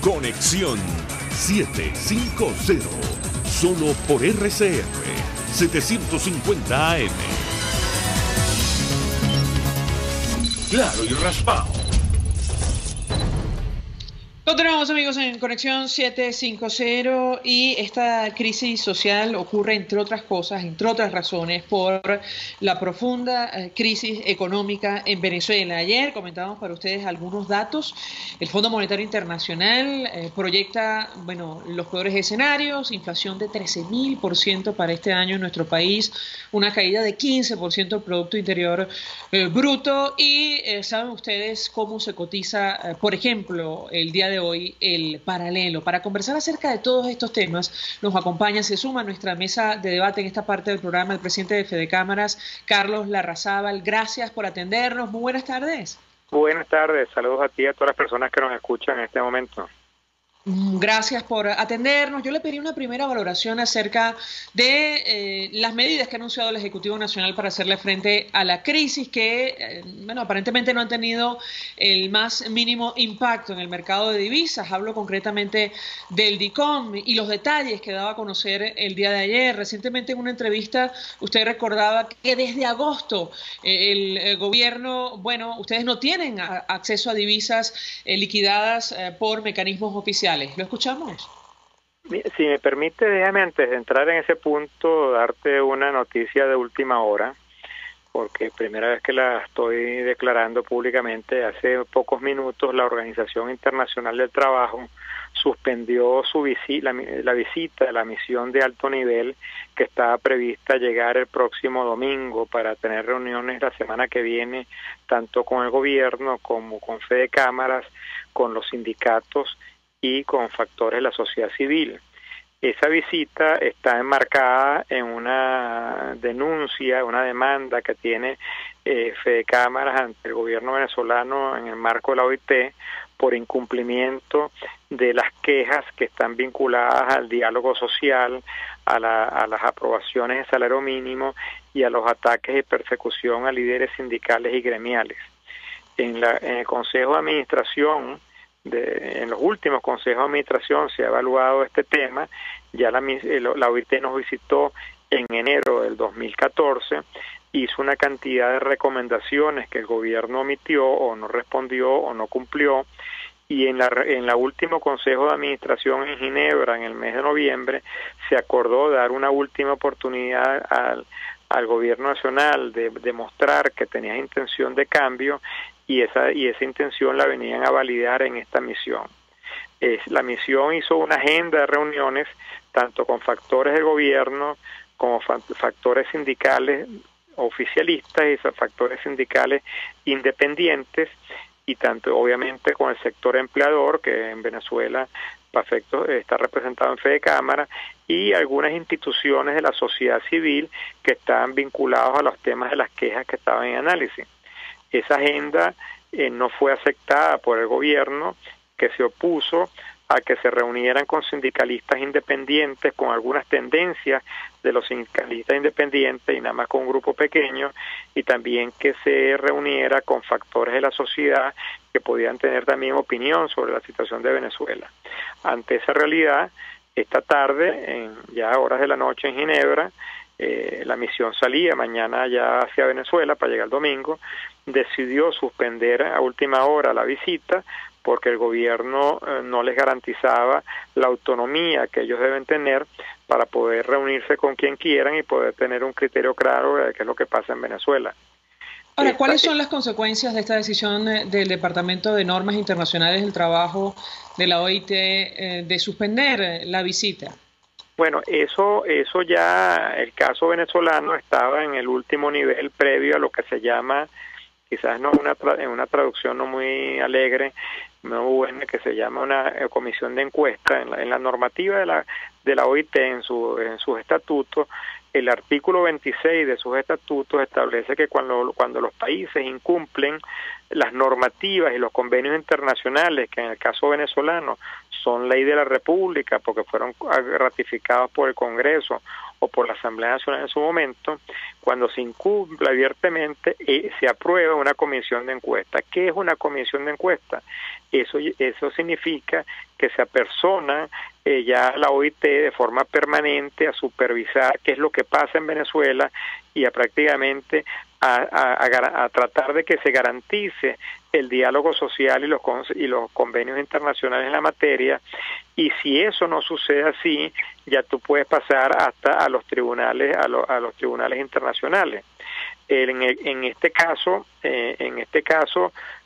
Conexión 750, solo por RCR 750 AM. Claro y raspado. Continuamos, amigos, en Conexión 750, y esta crisis social ocurre, entre otras cosas, entre otras razones, por la profunda crisis económica en Venezuela. Ayer comentábamos para ustedes algunos datos. El Fondo Monetario Internacional proyecta, los peores escenarios: inflación de 13.000% para este año en nuestro país, una caída de 15% del Producto Interior Bruto, y saben ustedes cómo se cotiza, por ejemplo, el día de hoy el paralelo. Para conversar acerca de todos estos temas nos acompaña, se suma a nuestra mesa de debate en esta parte del programa, el presidente de Fedecámaras, Carlos Larrazábal. Gracias por atendernos. Muy buenas tardes. Buenas tardes, saludos a ti y a todas las personas que nos escuchan en este momento. Gracias por atendernos. Yo le pedí una primera valoración acerca de las medidas que ha anunciado el Ejecutivo Nacional para hacerle frente a la crisis, que aparentemente no han tenido el más mínimo impacto en el mercado de divisas. Hablo concretamente del DICOM y los detalles que daba a conocer el día de ayer. Recientemente, en una entrevista, usted recordaba que desde agosto el gobierno, ustedes no tienen acceso a divisas liquidadas por mecanismos oficiales. ¿Lo escuchamos? Si me permite, déjame, antes de entrar en ese punto, darte una noticia de última hora, porque primera vez que la estoy declarando públicamente. Hace pocos minutos la Organización Internacional del Trabajo suspendió la visita, la misión de alto nivel que estaba prevista llegar el próximo domingo para tener reuniones la semana que viene, tanto con el gobierno como con Fedecámaras, con los sindicatos y con factores de la sociedad civil. Esa visita está enmarcada en una denuncia, una demanda que tiene Fedecámaras ante el gobierno venezolano en el marco de la OIT por incumplimiento de las quejas que están vinculadas al diálogo social, a las aprobaciones de salario mínimo y a los ataques y persecución a líderes sindicales y gremiales. En el Consejo de Administración, en los últimos consejos de administración se ha evaluado este tema. Ya la OIT nos visitó en enero del 2014, hizo una cantidad de recomendaciones que el gobierno omitió o no respondió o no cumplió, y en la último consejo de administración en Ginebra, en el mes de noviembre, se acordó dar una última oportunidad al gobierno nacional de demostrar que tenía intención de cambio, y esa intención la venían a validar en esta misión. La misión hizo una agenda de reuniones tanto con factores del gobierno como factores sindicales oficialistas y factores sindicales independientes, y tanto obviamente con el sector empleador, que en Venezuela perfecto está representado en Fedecámara, y algunas instituciones de la sociedad civil que estaban vinculados a los temas de las quejas que estaban en análisis. Esa agenda no fue aceptada por el gobierno, que se opuso a que se reunieran con sindicalistas independientes, con algunas tendencias de los sindicalistas independientes y nada más con un grupo pequeño, y también que se reuniera con factores de la sociedad que podían tener también opinión sobre la situación de Venezuela. Ante esa realidad, esta tarde, ya a horas de la noche en Ginebra, la misión salía mañana ya hacia Venezuela para llegar el domingo, decidió suspender a última hora la visita porque el gobierno no les garantizaba la autonomía que ellos deben tener para poder reunirse con quien quieran y poder tener un criterio claro de qué es lo que pasa en Venezuela. Ahora, ¿cuáles son las consecuencias de esta decisión del Departamento de Normas Internacionales del Trabajo de la OIT de suspender la visita? Bueno, eso ya, el caso venezolano estaba en el último nivel previo a lo que se llama, quizás no en una traducción no muy alegre, no buena, que se llama una comisión de encuesta. En la normativa de la OIT, en sus estatutos, el artículo 26 de sus estatutos establece que cuando los países incumplen las normativas y los convenios internacionales, que en el caso venezolano son ley de la República porque fueron ratificados por el Congreso o por la Asamblea Nacional en su momento, cuando se incumple abiertamente se aprueba una comisión de encuesta. ¿Qué es una comisión de encuesta? Eso significa que se apersona ya la OIT de forma permanente a supervisar qué es lo que pasa en Venezuela y a prácticamente a tratar de que se garantice el diálogo social y los convenios internacionales en la materia, y si eso no sucede así, ya tú puedes pasar hasta a los tribunales, a los tribunales internacionales. En este caso,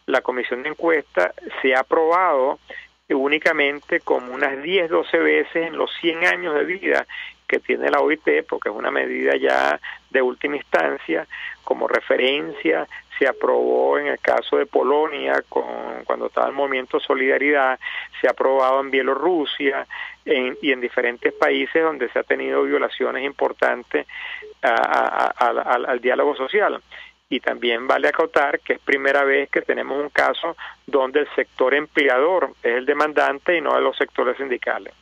la comisión de encuesta se ha aprobado únicamente como unas 10, 12 veces en los 100 años de vida que tiene la OIT, porque es una medida ya de última instancia. Como referencia, se aprobó en el caso de Polonia, cuando estaba el movimiento Solidaridad, se ha aprobado en Bielorrusia y en diferentes países donde se ha tenido violaciones importantes al diálogo social. Y también vale acotar que es primera vez que tenemos un caso donde el sector empleador es el demandante y no de los sectores sindicales.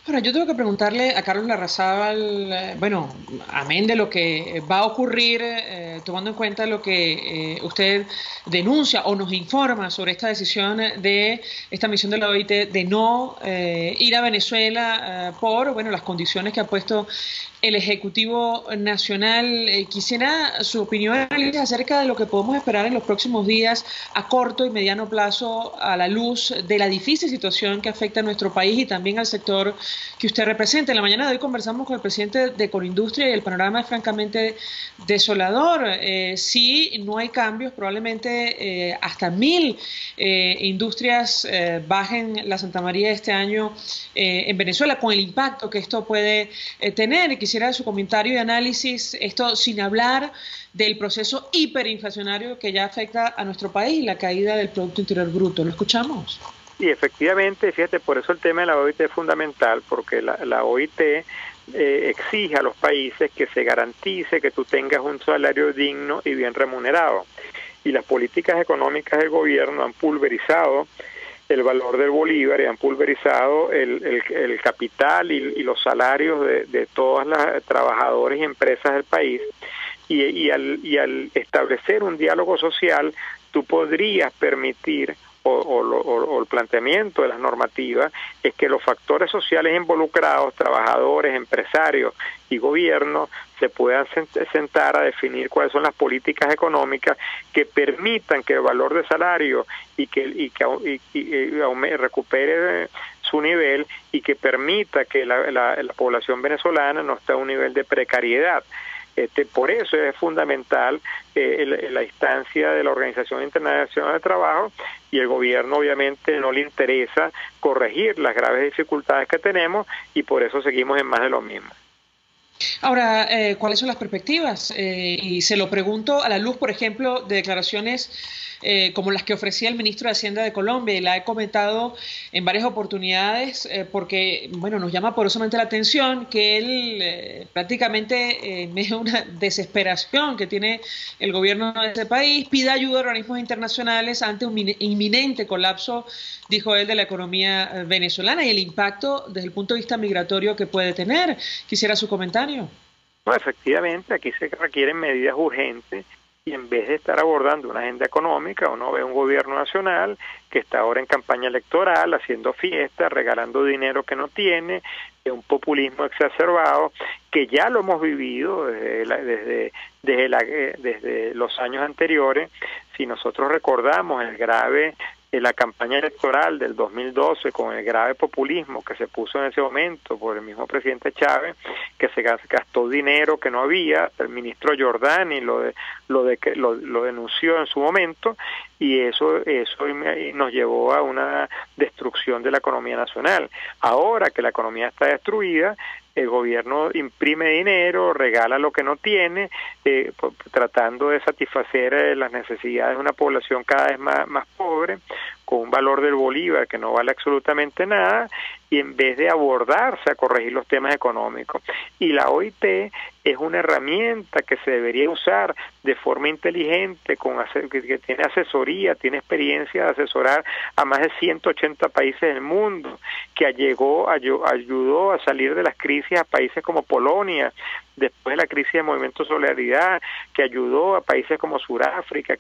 Ahora, yo tengo que preguntarle a Carlos Larrazábal, bueno, amén de lo que va a ocurrir, tomando en cuenta lo que usted denuncia o nos informa sobre esta decisión de esta misión de la OIT de no ir a Venezuela por, bueno, las condiciones que ha puesto el Ejecutivo Nacional. Quisiera su opinión acerca de lo que podemos esperar en los próximos días a corto y mediano plazo a la luz de la difícil situación que afecta a nuestro país y también al sector que usted representa. En la mañana de hoy conversamos con el presidente de Colindustria y el panorama es francamente desolador. Si no hay cambios, probablemente hasta 1000 industrias bajen la Santa María este año en Venezuela, con el impacto que esto puede tener. Quisiera su comentario y análisis, esto sin hablar del proceso hiperinflacionario que ya afecta a nuestro país y la caída del Producto Interior Bruto. ¿Lo escuchamos? Y efectivamente, fíjate, por eso el tema de la OIT es fundamental, porque la OIT exige a los países que se garantice que tú tengas un salario digno y bien remunerado. Y las políticas económicas del gobierno han pulverizado el valor del bolívar y han pulverizado el capital y los salarios de todas las trabajadores y empresas del país. Y al establecer un diálogo social, tú podrías permitir o el planteamiento de las normativas es que los factores sociales involucrados, trabajadores, empresarios y gobierno, se puedan sentar a definir cuáles son las políticas económicas que permitan que el valor de salario y recupere su nivel y que permita que la población venezolana no esté a un nivel de precariedad. Por eso es fundamental la instancia de la Organización Internacional del Trabajo, y el gobierno obviamente no le interesa corregir las graves dificultades que tenemos, y por eso seguimos en más de lo mismo. Ahora, ¿cuáles son las perspectivas? Y se lo pregunto a la luz, por ejemplo, de declaraciones como las que ofrecía el ministro de Hacienda de Colombia, y la he comentado en varias oportunidades porque, bueno, nos llama poderosamente la atención que él prácticamente, en medio de una desesperación que tiene el gobierno de este país, pide ayuda a organismos internacionales ante un inminente colapso, dijo él, de la economía venezolana y el impacto desde el punto de vista migratorio que puede tener. Quisiera su comentario. No, efectivamente, aquí se requieren medidas urgentes. Y en vez de estar abordando una agenda económica, uno ve un gobierno nacional que está ahora en campaña electoral, haciendo fiestas, regalando dinero que no tiene, un populismo exacerbado que ya lo hemos vivido desde los años anteriores. Si nosotros recordamos la campaña electoral del 2012 con el grave populismo que se puso en ese momento por el mismo presidente Chávez, que se gastó dinero que no había, el ministro Giordani lo denunció en su momento, y eso nos llevó a una destrucción de la economía nacional. Ahora que la economía está destruida, el gobierno imprime dinero, regala lo que no tiene, tratando de satisfacer las necesidades de una población cada vez más pobre, con un valor del bolívar que no vale absolutamente nada, y en vez de abordarse a corregir los temas económicos. Y la OIT es una herramienta que se debería usar de forma inteligente, que tiene asesoría, tiene experiencia de asesorar a más de 180 países del mundo, que ayudó a salir de las crisis a países como Polonia, después de la crisis de Movimiento Solidaridad, que ayudó a países como Sudáfrica,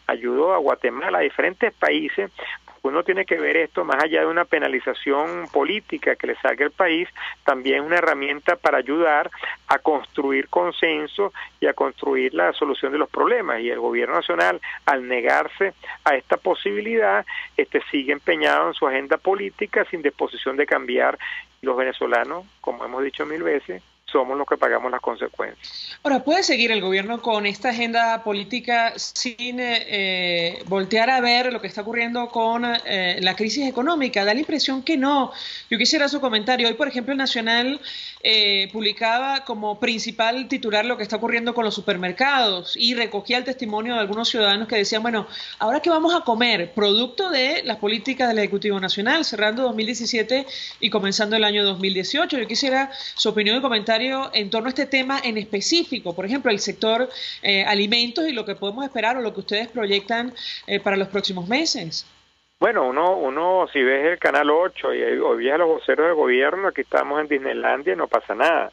ayudó a Guatemala, a diferentes países. Uno tiene que ver esto más allá de una penalización política que le salga al país, también es una herramienta para ayudar a construir consenso y a construir la solución de los problemas. Y el gobierno nacional, al negarse a esta posibilidad, sigue empeñado en su agenda política sin disposición de cambiar. Los venezolanos, como hemos dicho 1000 veces, somos los que pagamos las consecuencias. Ahora, ¿puede seguir el gobierno con esta agenda política sin voltear a ver lo que está ocurriendo con la crisis económica? Da la impresión que no. Yo quisiera su comentario. Hoy, por ejemplo, el Nacional publicaba como principal titular lo que está ocurriendo con los supermercados y recogía el testimonio de algunos ciudadanos que decían, bueno, ¿ahora qué vamos a comer? Producto de las políticas del Ejecutivo Nacional, cerrando 2017 y comenzando el año 2018. Yo quisiera su opinión y comentario en torno a este tema en específico, por ejemplo, el sector alimentos y lo que podemos esperar o lo que ustedes proyectan para los próximos meses. Bueno, uno si ves el Canal 8 y hoy ves a los voceros del gobierno, aquí estamos en Disneylandia y no pasa nada.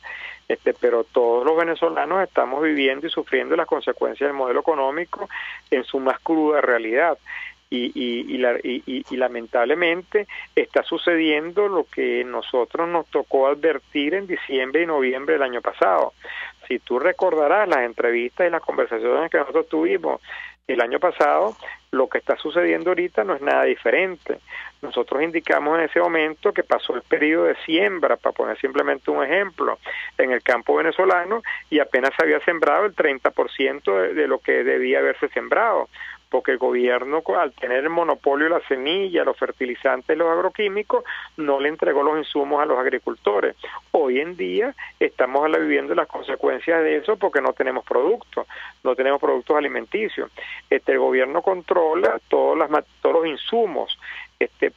Pero todos los venezolanos estamos viviendo y sufriendo las consecuencias del modelo económico en su más cruda realidad. Y lamentablemente está sucediendo lo que nosotros nos tocó advertir en diciembre y noviembre del año pasado. Si tú recordarás las entrevistas y las conversaciones que nosotros tuvimos el año pasado, lo que está sucediendo ahorita no es nada diferente. Nosotros indicamos en ese momento que pasó el periodo de siembra, para poner simplemente un ejemplo, en el campo venezolano, y apenas se había sembrado el 30% de lo que debía haberse sembrado, porque el gobierno, al tener el monopolio de la semilla, los fertilizantes, los agroquímicos, no le entregó los insumos a los agricultores. Hoy en día estamos viviendo las consecuencias de eso porque no tenemos productos alimenticios. El gobierno controla todos los insumos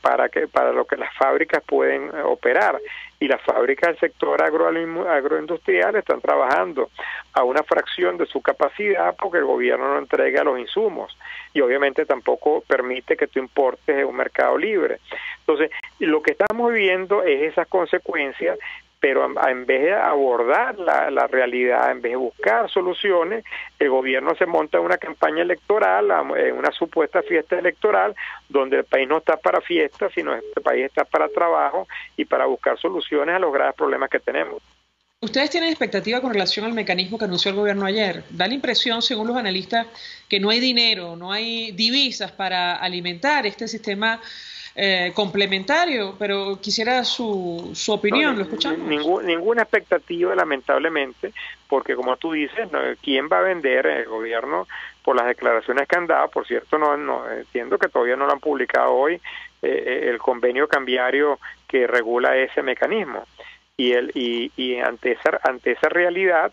para lo que las fábricas pueden operar, y las fábricas del sector agroindustrial están trabajando a una fracción de su capacidad porque el gobierno no entrega los insumos y obviamente tampoco permite que tú importes en un mercado libre. Entonces, lo que estamos viviendo es esas consecuencias, pero en vez de abordar la realidad, en vez de buscar soluciones, el gobierno se monta en una campaña electoral, en una supuesta fiesta electoral, donde el país no está para fiestas, sino el país está para trabajo y para buscar soluciones a los graves problemas que tenemos. ¿Ustedes tienen expectativa con relación al mecanismo que anunció el gobierno ayer? Da la impresión, según los analistas, que no hay dinero, no hay divisas para alimentar este sistema complementario, pero quisiera su opinión, ¿lo escuchamos? Ninguna expectativa, lamentablemente, porque como tú dices, ¿quién va a vender? El gobierno, por las declaraciones que han dado, por cierto, no entiendo que todavía no lo han publicado hoy, el convenio cambiario que regula ese mecanismo, y ante esa realidad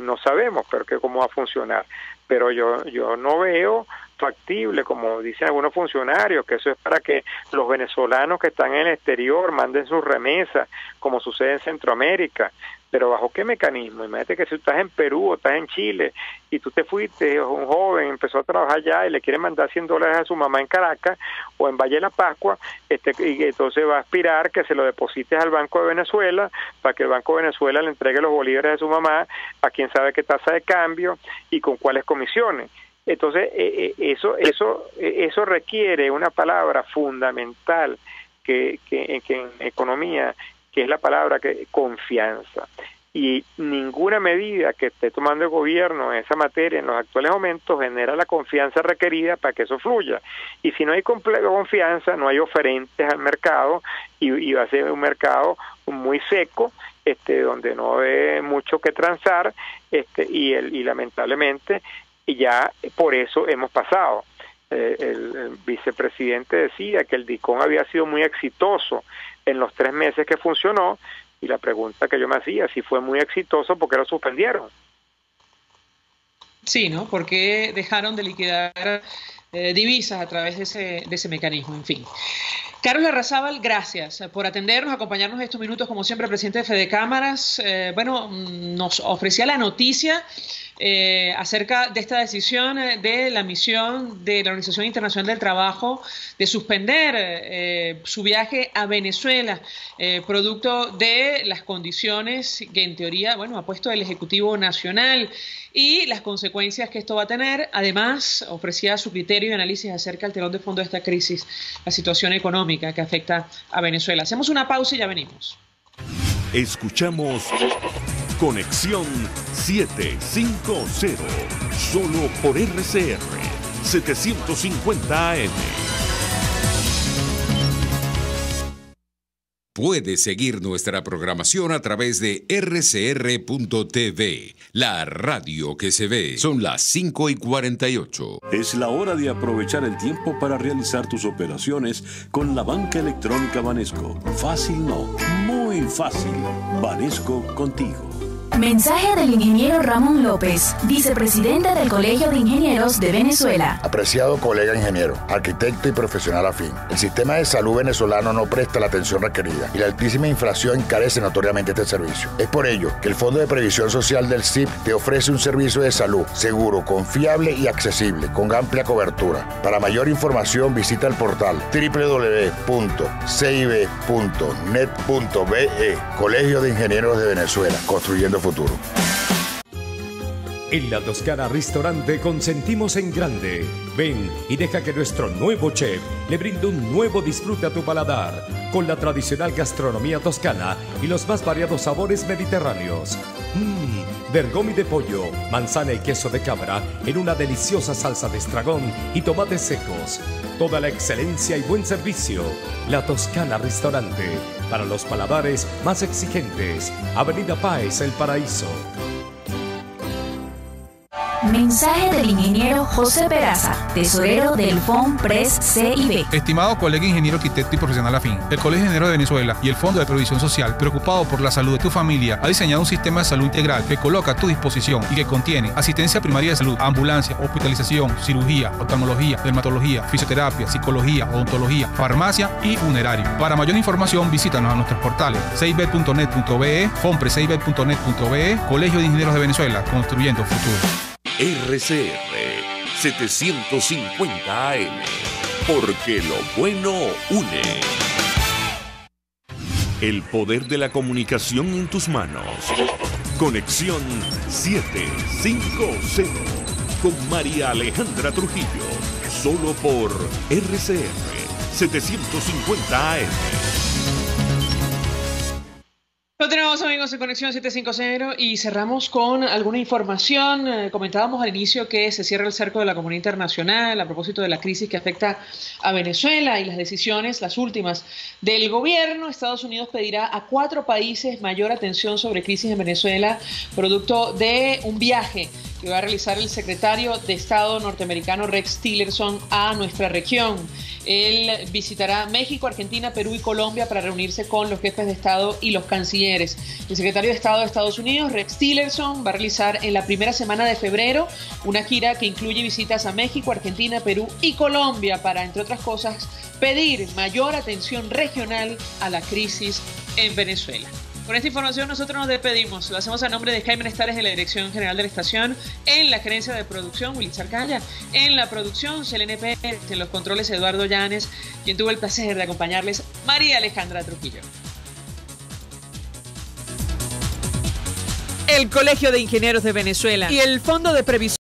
no sabemos cómo va a funcionar, pero yo no veo factible, como dicen algunos funcionarios, que eso es para que los venezolanos que están en el exterior manden sus remesas, como sucede en Centroamérica. Pero ¿bajo qué mecanismo? Imagínate que si estás en Perú o estás en Chile y tú te fuiste, un joven empezó a trabajar allá y le quiere mandar $100 a su mamá en Caracas o en Valle de la Pascua, y entonces va a aspirar que se lo deposites al Banco de Venezuela para que el Banco de Venezuela le entregue los bolívares de su mamá a quién sabe qué tasa de cambio y con cuáles comisiones. Entonces, eso requiere una palabra fundamental que en economía que es la palabra confianza. Y ninguna medida que esté tomando el gobierno en esa materia en los actuales momentos genera la confianza requerida para que eso fluya. Y si no hay confianza, no hay oferentes al mercado y va a ser un mercado muy seco, donde no ve mucho que transar, y lamentablemente ya por eso hemos pasado. El vicepresidente decía que el DICON había sido muy exitoso en los 3 meses que funcionó, y la pregunta que yo me hacía, si fue muy exitoso, ¿por qué lo suspendieron? Sí, ¿no? ¿Por qué dejaron de liquidar divisas a través de ese mecanismo? En fin. Carlos Larrazábal, gracias por atendernos, acompañarnos estos minutos, como siempre, presidente de Fedecámaras. Nos ofrecía la noticia acerca de esta decisión de la misión de la Organización Internacional del Trabajo de suspender su viaje a Venezuela, producto de las condiciones que en teoría, ha puesto el Ejecutivo Nacional y las consecuencias que esto va a tener. Además, ofrecía su criterio y análisis acerca del telón de fondo de esta crisis, la situación económica que afecta a Venezuela. Hacemos una pausa y ya venimos. Escuchamos Conexión 750, solo por RCR 750 AM. Puedes seguir nuestra programación a través de rcr.tv, la radio que se ve. Son las 5:48. Es la hora de aprovechar el tiempo para realizar tus operaciones con la banca electrónica Banesco. Fácil no, muy fácil. Banesco contigo. Mensaje del ingeniero Ramón López, vicepresidente del Colegio de Ingenieros de Venezuela. Apreciado colega ingeniero, arquitecto y profesional afín, el sistema de salud venezolano no presta la atención requerida y la altísima inflación encarece notoriamente este servicio. Es por ello que el Fondo de Previsión Social del CIP te ofrece un servicio de salud seguro, confiable y accesible, con amplia cobertura. Para mayor información visita el portal www.cib.net.be. Colegio de Ingenieros de Venezuela, construyendo futuro. En La Toscana Restaurante consentimos en grande. Ven y deja que nuestro nuevo chef le brinde un nuevo disfrute a tu paladar, con la tradicional gastronomía toscana y los más variados sabores mediterráneos. Bergomi de pollo, manzana y queso de cabra en una deliciosa salsa de estragón y tomates secos. Toda la excelencia y buen servicio. La Toscana Restaurante, para los paladares más exigentes. Avenida Páez, El Paraíso. Mensaje del ingeniero José Peraza, tesorero del FONPRES CIB. Estimado colega ingeniero, arquitecto y profesional afín, el Colegio de Ingenieros de Venezuela y el Fondo de Previsión Social, preocupado por la salud de tu familia, ha diseñado un sistema de salud integral que coloca a tu disposición y que contiene asistencia primaria de salud, ambulancia, hospitalización, cirugía, oftalmología, dermatología, fisioterapia, psicología, odontología, farmacia y funerario. Para mayor información, visítanos a nuestros portales cib.net.be, fonprescib.net.be, Colegio de Ingenieros de Venezuela, construyendo futuro. RCR 750 AM, porque lo bueno une. El poder de la comunicación en tus manos. Conexión 750 con María Alejandra Trujillo, solo por RCR 750 AM. Continuamos, amigos, en Conexión 750 y cerramos con alguna información. Comentábamos al inicio que se cierra el cerco de la comunidad internacional a propósito de la crisis que afecta a Venezuela y las decisiones, las últimas, del gobierno. Estados Unidos pedirá a 4 países mayor atención sobre crisis en Venezuela, producto de un viaje que va a realizar el secretario de Estado norteamericano Rex Tillerson a nuestra región. Él visitará México, Argentina, Perú y Colombia para reunirse con los jefes de Estado y los cancilleres. El secretario de Estado de Estados Unidos, Rex Tillerson, va a realizar en la primera semana de febrero una gira que incluye visitas a México, Argentina, Perú y Colombia para, entre otras cosas, pedir mayor atención regional a la crisis en Venezuela. Con esta información nosotros nos despedimos. Lo hacemos a nombre de Jaime Nestares de la Dirección General de la Estación, en la gerencia de producción, Willy Zarcaya, en la producción, Selene Pérez, en los controles, Eduardo Llanes, quien tuvo el placer de acompañarles, María Alejandra Trujillo. El Colegio de Ingenieros de Venezuela y el Fondo de Previsión